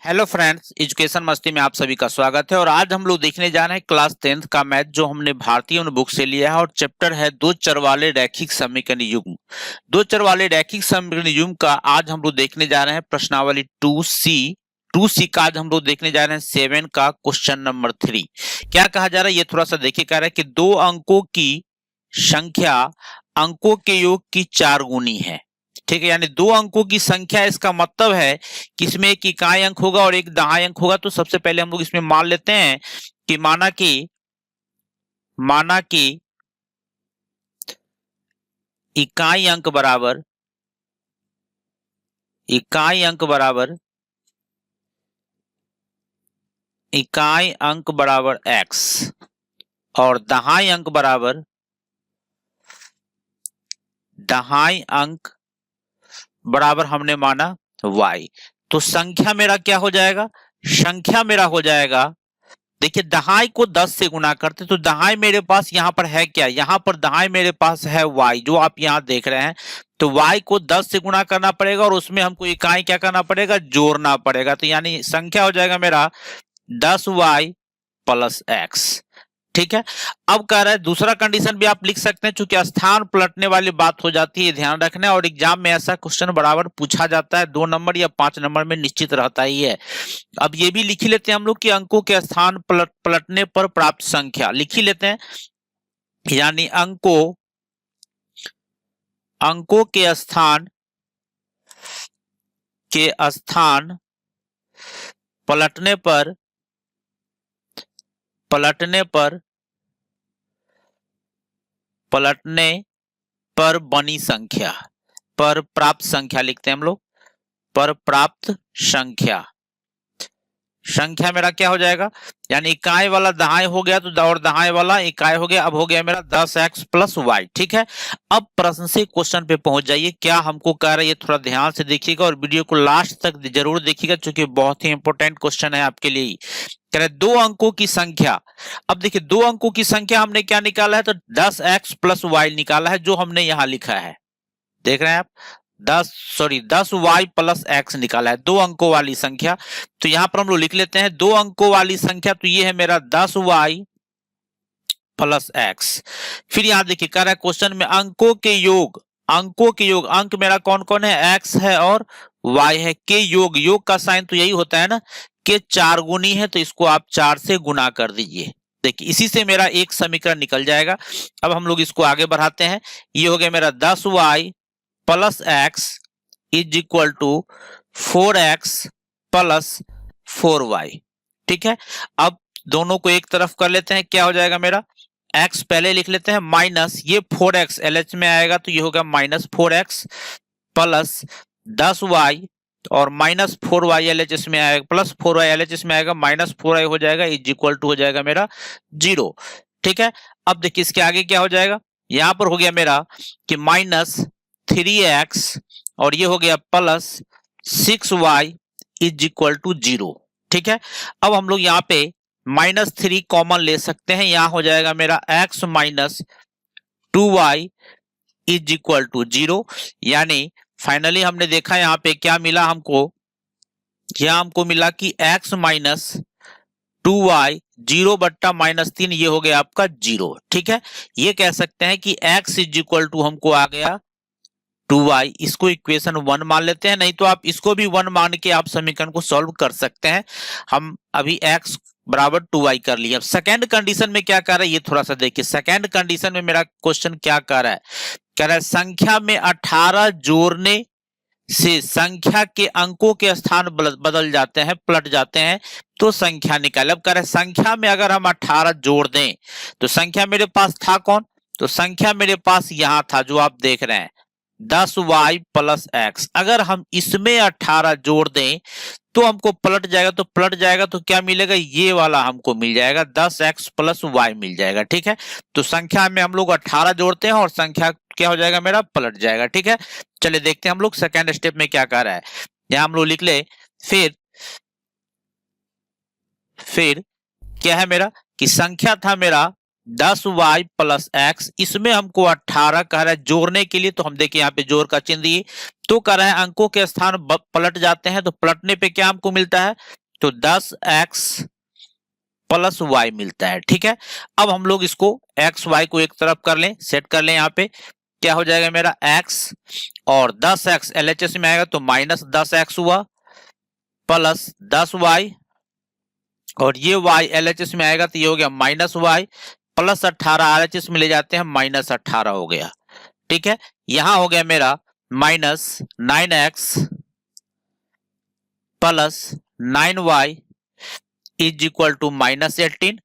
Hello friends, education मस्ती में आप सभी का स्वागत है। और आज हम लोग देखने जा रहे हैं क्लास 10th का मैथ, जो हमने भारतीय बुक से लिया है। और चैप्टर है दो चर वाले रैखिक समीकरण युग्म। दो चर वाले रैखिक समीकरण युग्म का आज हम लोग देखने जा रहे हैं प्रश्नावली 2C का आज हम लोग देखने जा रहे हैं 7 का क्वेश्चन नंबर 3। क्या कहा जा रहा है ये थोड़ा सा देखिए। कह रहा है कि दो अंकों की संख्या अंकों के योग की 4 गुनी है। ठीक है, यानी दो अंकों की संख्या, इसका मतलब है कि इसमें एक इकाई अंक होगा और एक दहाई अंक होगा। तो सबसे पहले हम लोग इसमें मान लेते हैं कि माना कि इकाई अंक बराबर इकाई अंक बराबर x और दहाई अंक बराबर हमने माना y। तो संख्या मेरा क्या हो जाएगा? देखिए, दहाई को 10 से गुना करते तो दहाई मेरे पास यहाँ पर है क्या? यहाँ पर दहाई मेरे पास है y, जो आप यहाँ देख रहे हैं। तो y को 10 से गुना करना पड़ेगा और उसमें हमको इकाई क्या करना पड़ेगा? जोड़ना पड़ेगा। तो यानी संख्या हो जाएगा मेरा 10y प्लस x। ठीक है, अब कह रहा है दूसरा कंडीशन भी आप लिख सकते हैं, चूंकि स्थान पलटने वाली बात हो जाती है, ध्यान रखना। और एग्जाम में ऐसा क्वेश्चन बराबर पूछा जाता है, 2 नंबर या 5 नंबर में निश्चित रहता ही है। अब ये भी लिख ही लेते हैं हम लोग कि अंकों के स्थान पलटने पर प्राप्त संख्या लिख ही लेते हैं। यानी अंकों के स्थान पलटने पर बनी संख्या, पर प्राप्त संख्या लिखते हैं हम लोग। पर प्राप्त संख्या मेरा क्या हो जाएगा? यानी इकाई वाला दहाई हो गया तो और दहाई वाला इकाई हो गया। अब हो गया मेरा 10x प्लस वाई। ठीक है, अब प्रश्न से क्वेश्चन पे पहुंच जाइए। क्या हमको कह रहा है ये थोड़ा ध्यान से देखिएगा और वीडियो को लास्ट तक जरूर देखिएगा, क्योंकि बहुत ही इंपॉर्टेंट क्वेश्चन है आपके लिए। कह रहे दो अंकों की संख्या। अब देखिए, दो अंकों की संख्या हमने क्या निकाला है? तो 10x प्लस वाई निकाला है, जो हमने यहां लिखा है। देख रहे हैं आप, 10y प्लस x निकाला है, दो अंकों वाली संख्या। तो यहां पर हम लोग लिख लेते हैं दो अंकों वाली संख्या। तो ये है मेरा 10y प्लस x। फिर यहां देखिए, कह रहा है क्वेश्चन में अंकों के योग। अंक मेरा कौन कौन है? x है और y है। के योग का साइन तो यही होता है ना, के 4 गुनी है, तो इसको आप 4 से गुना कर दीजिए। देखिए, इसी से मेरा एक समीकरण निकल जाएगा। अब हम लोग इसको आगे बढ़ाते हैं। ये हो गया मेरा 10y plus x is equal to 4x plus 4y। ठीक है, अब दोनों को एक तरफ कर लेते हैं। क्या हो जाएगा मेरा? x पहले लिख लेते हैं माइनस ये 4x LH में आएगा, तो ये होगा माइनस 4x प्लस 10y और माइनस 4y LH में आएगा, प्लस 4y LH में आएगा, माइनस 4y हो जाएगा, इज इक्वल टू हो जाएगा मेरा 0। ठीक है, अब देखिए इसके आगे क्या हो जाएगा? यहां पर हो गया मेरा कि माइनस 3x और ये हो गया plus 6y is equal to 0। ठीक है, अब हम लोग यहाँ पे -3 कॉमन ले सकते हैं। यहां हो जाएगा मेरा x minus 2y is equal to 0। यानी फाइनली हमने देखा यहाँ पे क्या मिला हमको? यहां हमको मिला कि x माइनस 2y 0 बट्टा -3, ये हो गया आपका 0। ठीक है, ये कह सकते हैं कि x इज इक्वल टू हमको आ गया 2y। इसको इक्वेशन 1 मान लेते हैं, नहीं तो आप इसको भी 1 मान के आप समीकरण को सॉल्व कर सकते हैं। हम अभी x बराबर 2y कर लिया। अब सेकेंड कंडीशन में क्या कर रहा है ये थोड़ा सा देखिए। सेकेंड कंडीशन में मेरा क्वेश्चन क्या कर रहा है? कह रहा है संख्या में 18 जोड़ने से संख्या के अंकों के स्थान बदल जाते हैं, पलट जाते हैं, तो संख्या निकाले। अब कह रहे हैं संख्या में अगर हम 18 जोड़ दें तो संख्या मेरे पास था कौन? तो संख्या मेरे पास यहां था, जो आप देख रहे हैं 10y प्लस x। अगर हम इसमें 18 जोड़ दें तो हमको पलट जाएगा। तो क्या मिलेगा? ये वाला हमको मिल जाएगा, 10x प्लस y मिल जाएगा। ठीक है, तो संख्या में हम लोग 18 जोड़ते हैं और संख्या क्या हो जाएगा मेरा? पलट जाएगा। ठीक है, चलिए देखते हैं हम लोग सेकेंड स्टेप में क्या कर रहा है। यहां हम लोग लिख ले। फिर क्या है मेरा कि संख्या था मेरा 10y प्लस x, इसमें हमको 18 कह रहा है जोड़ने के लिए। तो हम देखिए यहाँ पे जोड़ का चिन्ह दिए, तो कह रहे हैं अंकों के स्थान पलट जाते हैं, तो पलटने पे क्या हमको मिलता है, तो 10x प्लस वाई मिलता है। ठीक है, अब हम लोग इसको एक्स वाई को एक तरफ कर लें, सेट कर लें। यहाँ पे क्या हो जाएगा मेरा x और 10x LHS में आएगा तो -10x हुआ, प्लस 10y, और ये y LHS में आएगा तो ये हो गया -y, प्लस 18 RHS में ले जाते हैं -18 हो गया। ठीक है, यहां हो गया मेरा -9x plus 9y is equal to -18,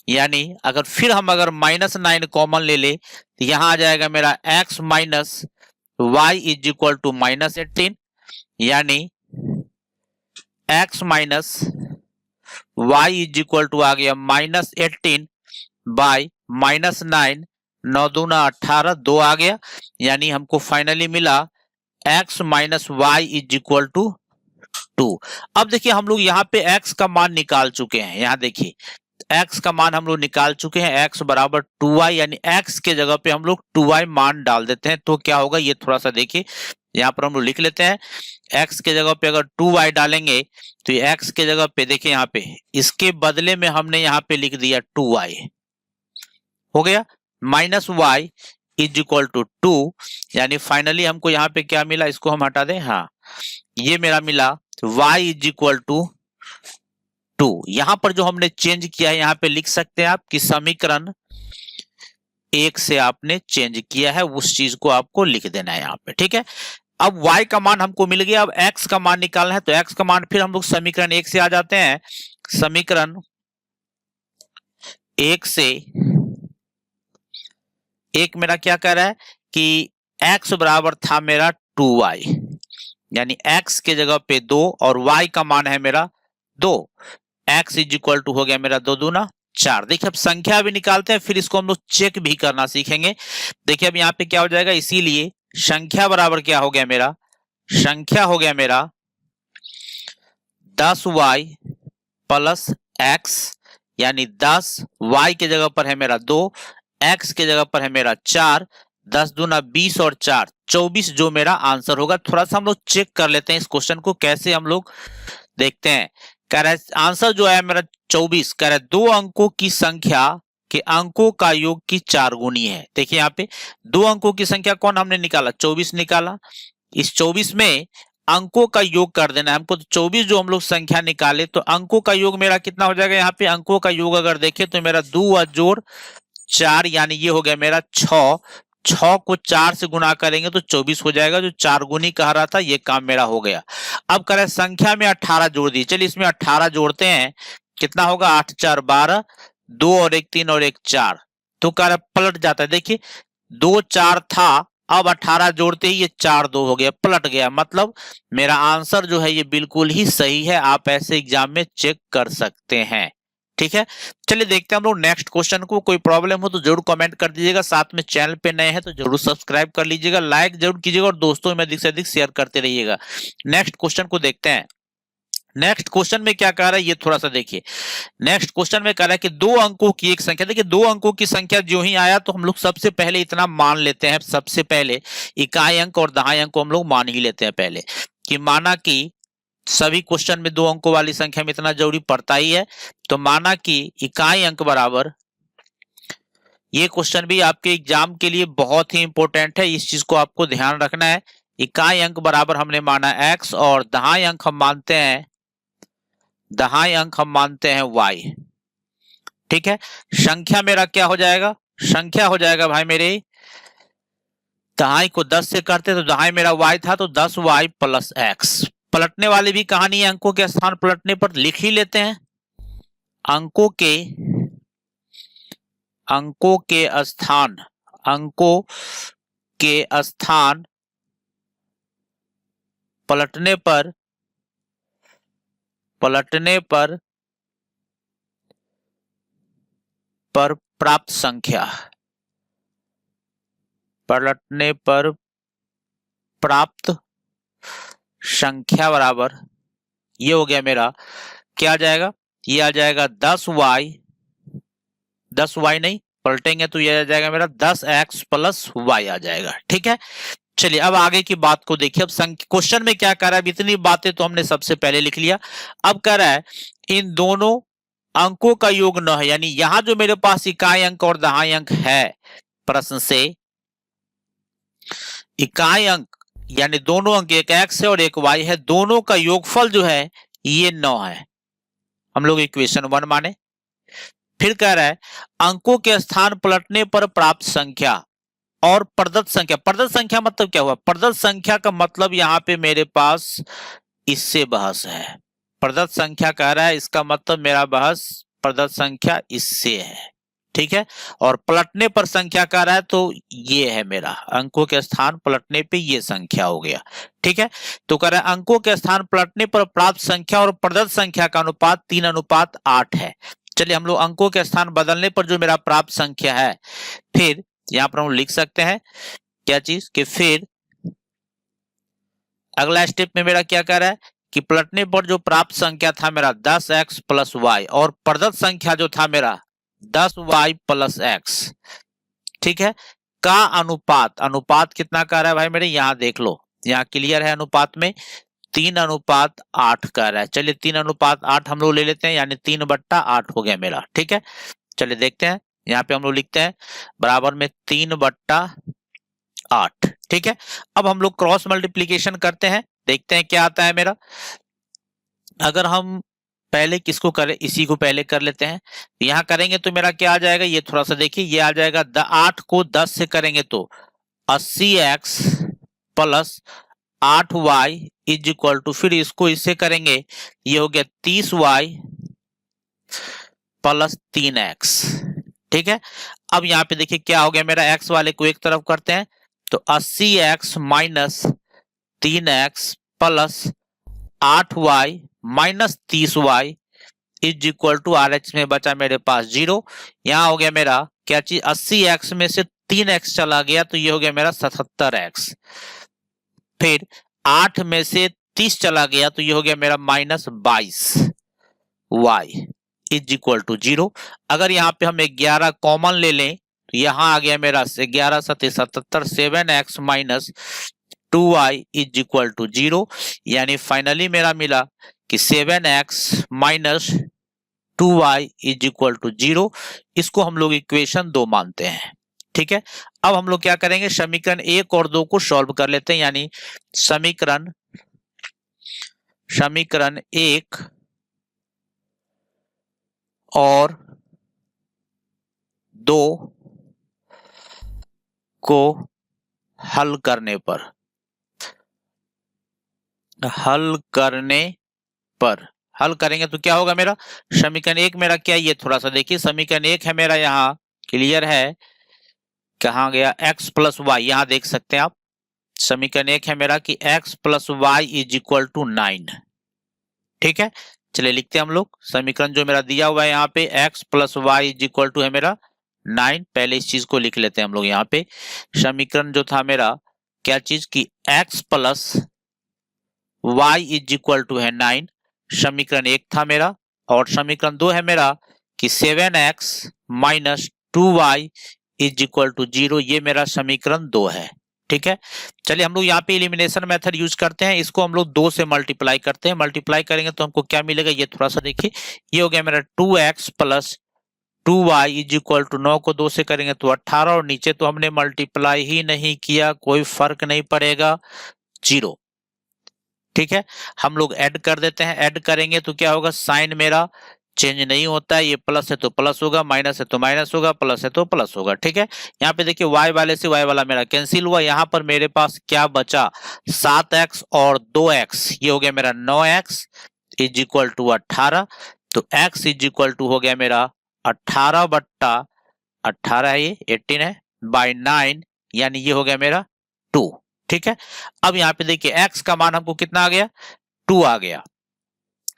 यानी अगर फिर हम अगर -9 कॉमन ले ले तो यहां आ जाएगा मेरा x minus Y is equal to -18, यानी x minus Y is equal to आ गया -18 बाई -9, 9 दूना 18, 2 आ गया, यानी हमको फाइनली मिला x minus Y is equal to 2। अब देखिए हम लोग यहाँ पे x का मान निकाल चुके हैं, यहाँ देखिए x का मान हम लोग निकाल चुके हैं, x बराबर 2y, यानी x के जगह पे हम लोग 2y मान डाल देते हैं तो क्या होगा, ये थोड़ा सा देखिए यहाँ पर हम लोग लिख लेते हैं। x के जगह पे अगर 2y डालेंगे तो ये x के जगह पे देखिए यहाँ पे इसके बदले में हमने यहाँ पे लिख दिया 2y, हो गया minus Y is equal to 2, यानी फाइनली हमको यहाँ पे क्या मिला, इसको हम हटा दें, हाँ ये मेरा मिला y इज इक्वल टू 2। यहां पर जो हमने चेंज किया है यहाँ पे लिख सकते हैं आप कि समीकरण 1 से आपने चेंज किया है, उस चीज को आपको लिख देना है यहाँ पे। ठीक है, अब y का मान हमको मिल गया, अब x का मान निकालना है, तो x का मान फिर हम लोग समीकरण 1 से आ जाते हैं। समीकरण 1 से एक मेरा क्या कह रहा है कि x बराबर था मेरा 2y, यानी x के जगह पे 2 और y का मान है मेरा 2, x इज इक्वल टू हो गया मेरा 2 दूना 4। देखिए अब संख्या भी निकालते हैं, फिर इसको हम लोग चेक भी करना सीखेंगे। देखिए अब यहाँ पे क्या हो जाएगा, इसीलिए संख्या बराबर क्या हो गया मेरा, संख्या हो गया मेरा 10y प्लस x, यानी 10y के जगह पर है मेरा 2, x के जगह पर है मेरा 4, 10 दूना 20 और 4 24 जो मेरा आंसर होगा। थोड़ा सा हम लोग चेक कर लेते हैं इस क्वेश्चन को कैसे हम लोग देखते हैं। कह रहा है आंसर जो है मेरा 24, कह रहा है 2 अंकों की संख्या के अंकों का योग की 4 गुनी है। देखिए यहाँ पे 2 अंकों की संख्या कौन हमने निकाला, 24 निकाला, इस 24 में अंकों का योग कर देना है हमको, तो 24 जो हम लोग संख्या निकाले तो अंकों का योग मेरा कितना हो जाएगा, यहाँ पे अंकों का योग अगर देखें तो मेरा 2 जोड़ 4, यानी ये हो गया मेरा 6, 6 को 4 से गुना करेंगे तो 24 हो जाएगा, जो 4 गुनी कह रहा था ये काम मेरा हो गया। अब कह रहे संख्या में 18 जोड़ दी, चलिए इसमें 18 जोड़ते हैं, कितना होगा 8 4 12, 2 और 1 3 और 1 4, तो कह रहा पलट जाता है। देखिए 2 4 था, अब 18 जोड़ते ही ये 4 2 हो गया, पलट गया, मतलब मेरा आंसर जो है ये बिल्कुल ही सही है। आप ऐसे एग्जाम में चेक कर सकते हैं। ठीक है, चलिए देखते हैं हम लोग नेक्स्ट क्वेश्चन को। कोई प्रॉब्लम हो तो जरूर कमेंट कर दीजिएगा, साथ में चैनल पे नए हैं तो जरूर सब्सक्राइब कर लीजिएगा, लाइक जरूर कीजिएगा और दोस्तों में अधिक से अधिक शेयर करते रहिएगा। नेक्स्ट क्वेश्चन को देखते हैं। नेक्स्ट क्वेश्चन में क्या कह रहा है ये थोड़ा सा देखिए। नेक्स्ट क्वेश्चन में कह रहा है कि 2 अंकों की एक संख्या, देखिए 2 अंकों की संख्या जो ही आया तो हम लोग सबसे पहले इतना मान लेते हैं, सबसे पहले इकाई अंक और दहाई अंक को हम लोग मान ही लेते हैं पहले, कि माना कि सभी क्वेश्चन में 2 अंकों वाली संख्या में इतना जरूरी पड़ता ही है, तो माना कि इकाई अंक बराबर, ये क्वेश्चन भी आपके एग्जाम के लिए बहुत ही इंपॉर्टेंट है, इस चीज को आपको ध्यान रखना है। इकाई अंक बराबर हमने माना x और दहाई अंक हम मानते हैं, दहाई अंक हम मानते हैं y। ठीक है, संख्या मेरा क्या हो जाएगा, संख्या हो जाएगा भाई मेरे, दहाई को 10 से करते तो दहाई मेरा y था तो 10y प्लस x। पलटने वाली भी कहानी है, अंकों के स्थान पलटने पर लिख ही लेते हैं। अंकों के स्थान पलटने पर प्राप्त संख्या, पलटने पर प्राप्त संख्या बराबर, ये हो गया मेरा क्या आ जाएगा, ये आ जाएगा 10y नहीं पलटेंगे तो ये आ जाएगा मेरा 10x प्लस y आ जाएगा। ठीक है, चलिए अब आगे की बात को देखिए। अब क्वेश्चन में क्या कह रहा है, इतनी बातें तो हमने सबसे पहले लिख लिया। अब कह रहा है इन दोनों अंकों का योग 9 है, यानी यहां जो मेरे पास इकाई अंक और दहाई अंक है प्रश्न से, इकाई अंक यानी दोनों अंक, एक x है और एक y है, दोनों का योगफल जो है ये 9 है, हम लोग इक्वेशन 1 माने। फिर कह रहा है अंकों के स्थान पलटने पर प्राप्त संख्या और प्रदत्त संख्या। प्रदत्त संख्या मतलब क्या हुआ, प्रदत्त संख्या का मतलब यहां पे मेरे पास इससे बहस है। प्रदत्त संख्या कह रहा है, इसका मतलब मेरा बहस प्रदत्त संख्या इससे है, ठीक है। और पलटने पर संख्या कह रहा है, तो ये है मेरा अंकों के स्थान पलटने पे ये संख्या हो गया, ठीक है। तो कह रहा है अंकों के स्थान पलटने पर प्राप्त संख्या और प्रदत्त संख्या का अनुपात 3:8 है। चलिए हम लोग अंकों के स्थान बदलने पर जो मेरा प्राप्त संख्या है, फिर यहां पर हम लिख सकते हैं क्या चीज कि फिर अगला स्टेप में मेरा क्या कह रहा है कि पलटने पर जो प्राप्त संख्या था मेरा 10x प्लस वाई और प्रदत्त संख्या जो था मेरा 10y प्लस x, ठीक है, का अनुपात। अनुपात कितना कह रहा है भाई मेरे, यहां देख लो, यहां क्लियर है, अनुपात में 3:8 कह रहा है। चलिए 3:8 हम लोग ले लेते हैं, यानी 3/8 हो गया मेरा, ठीक है। चलिए देखते हैं, यहाँ पे हम लोग लिखते हैं बराबर में 3/8, ठीक है। अब हम लोग क्रॉस मल्टीप्लीकेशन करते हैं, देखते हैं क्या आता है मेरा। अगर हम पहले किसको करें, इसी को पहले कर लेते हैं, यहां करेंगे तो मेरा क्या आ जाएगा, ये थोड़ा सा देखिए, ये आ जाएगा 8 को 10 से करेंगे तो 80x plus 8y is equal to, फिर इसको इससे करेंगे, ये हो गया 30y प्लस 3x, ठीक है। अब यहाँ पे देखिए क्या हो गया मेरा, x वाले को एक तरफ करते हैं तो 80x minus 3x plus 8y minus 30y is equal to RH में बचा मेरे पास 0। यहां हो गया मेरा क्या चीज, 80x में से 3x चला गया तो ये हो गया मेरा 77x। फिर 8 में से 30 चला गया तो ये हो गया मेरा minus 22y is equal to 0। अगर यहाँ पे हम 11 कॉमन ले लें तो यहां आ गया मेरा 11 7 77, 7x minus 2y is equal to 0, यानी फाइनली मेरा मिला कि 7x minus 2y is equal to 0। इसको हम लोग इक्वेशन 2 मानते हैं, ठीक है। अब हम लोग क्या करेंगे, समीकरण 1 और 2 को सॉल्व कर लेते हैं, यानी समीकरण 1 और 2 को हल करने हल करेंगे तो क्या होगा मेरा, समीकरण 1 मेरा क्या है, ये थोड़ा सा देखिए, समीकरण 1 है मेरा, यहाँ क्लियर है, कहाँ गया x प्लस वाई, यहां देख सकते हैं आप, समीकरण 1 है मेरा कि x plus y is equal to 9, ठीक है। चलिए लिखते हैं हम लोग, समीकरण जो मेरा दिया हुआ है यहाँ पे x plus y is equal to है मेरा 9। पहले इस चीज को लिख लेते हैं हम लोग, यहाँ पे समीकरण जो था मेरा क्या चीज की x plus y is equal to है 9, समीकरण 1 था मेरा। और समीकरण 2 है मेरा कि 7x minus 2y is equal to 0, ये मेरा समीकरण 2 है, ठीक है। चलिए हम लोग यहाँ पे एलिमिनेशन मेथड यूज करते हैं, इसको हम लोग 2 से मल्टीप्लाई करते हैं, मल्टीप्लाई करेंगे तो हमको क्या मिलेगा, ये थोड़ा सा देखिए, ये हो गया मेरा 2x plus 2y is equal to 9 को 2 से करेंगे तो 18, और नीचे तो हमने मल्टीप्लाई ही नहीं किया, कोई फर्क नहीं पड़ेगा, 0, ठीक है। हम लोग ऐड कर देते हैं, ऐड करेंगे तो क्या होगा, साइन मेरा चेंज नहीं होता है, ये प्लस है तो प्लस होगा, माइनस है तो माइनस होगा, प्लस है तो प्लस होगा, ठीक है। यहाँ पे देखिए y वाले से y वाला मेरा कैंसिल हुआ, यहाँ पर मेरे पास क्या बचा, 7x और 2x, ये हो गया मेरा 9x इज इक्वल टू 18, तो x इज इक्वल टू हो गया मेरा 18/18 है, ये 18 है, बाई 9, यानी ये हो गया मेरा 2, ठीक है। अब यहाँ पे देखिए x का मान हमको कितना आ गया, 2 आ गया।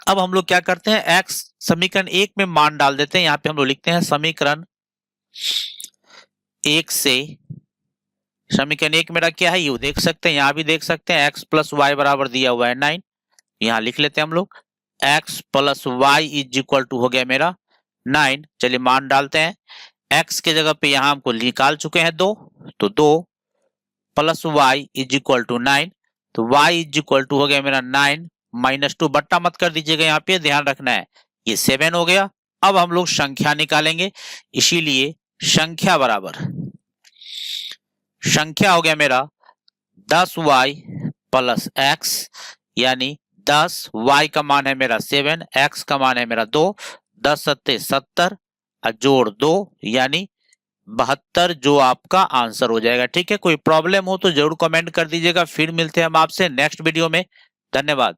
अब हम लोग क्या करते हैं, x समीकरण 1 में मान डाल देते हैं, यहाँ पे हम लोग लिखते हैं समीकरण 1 से, समीकरण 1 मेरा क्या है, ये देख सकते हैं, यहाँ भी देख सकते हैं, x प्लस वाई बराबर दिया हुआ है 9, यहाँ लिख लेते हैं हम लोग, x plus y is equal to हो गया मेरा 9। चलिए मान डालते हैं, x के जगह पे यहाँ हमको निकाल चुके हैं 2, तो 2 plus y is equal to 9, तो y इज इक्वल टू हो गया मेरा 9 माइनस 2, बट्टा मत कर दीजिएगा, यहाँ पे ध्यान रखना है, ये 7 हो गया। अब हम लोग संख्या निकालेंगे, इसीलिए संख्या बराबर, संख्या हो गया मेरा 10y प्लस x, यानी 10, y का मान है मेरा 7, x का मान है मेरा 2, 10 सत्ते 70 जोड़ 2 यानी 72 जो आपका आंसर हो जाएगा। ठीक है, कोई प्रॉब्लम हो तो जरूर कमेंट कर दीजिएगा। फिर मिलते हैं हम आपसे नेक्स्ट वीडियो में। धन्यवाद।